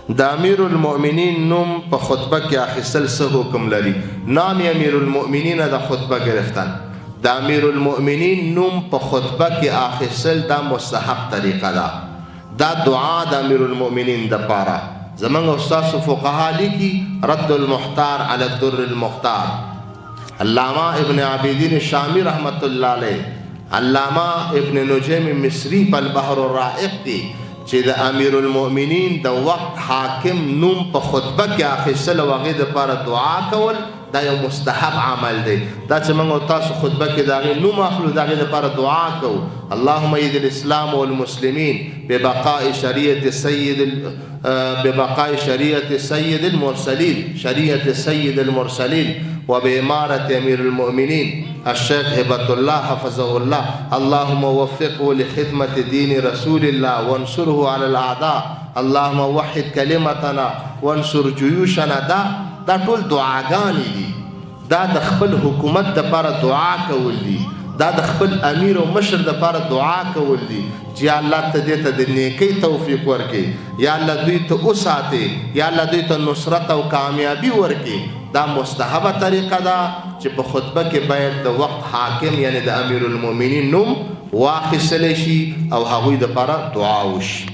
د امیر المؤمنین نوم په خطبه کې اخیستل څه حکم لري؟ نام امیر المؤمنین د خطبه گرفتن. د امیر المؤمنین نوم په خطبه کې اخیستل دا مستحب طریقه ده. دا دعا د امیر المؤمنین د پاره زمونږ استاد فقها لیکي رد المحتار علی الدر المختار. علامه ابن عابدین شامی رحمت الله علیه، علامه ابن نجیم مصری په البحر الرائق دی چې د امیر المؤمنین د وخت حاکم نوم په خطبه کې اخیستل او هغې دپاره دعا کول دا یو مستحب عمل دی. دا چې موږ تاسو خطبه کې د هغې نوم اخلو د هغې دپاره دعا کوو اللهم اعز الاسلام والمسلمین ببقاء شریعة سید المرسلین شریعة سید المرسلین وبإمارة أمير المؤمنين الشيخ هبة الله حفظه الله اللهم وفقه لخدمة دين رسول الله وانصره على الأعداء اللهم وحد كلمتنا وانصر جيوشنا. دا ټول دعاګانې دي. دا د خپل حکومت دپاره دعا کول دي. دا د خپل امیر او مشر دپاره دعا کول دي چې یا الله ته دې ته د نیکۍ توفیق ورکړي، یا الله دوی ته وساتې، یا الله دوی ته نصرت او کامیابي ورکړي. دا مستحبه طریقه ده چې په خطبه کې باید د وخت حاکم یعنی د امیر المؤمنین نوم واخیستلی شي او هغوی دپاره دعا وشي.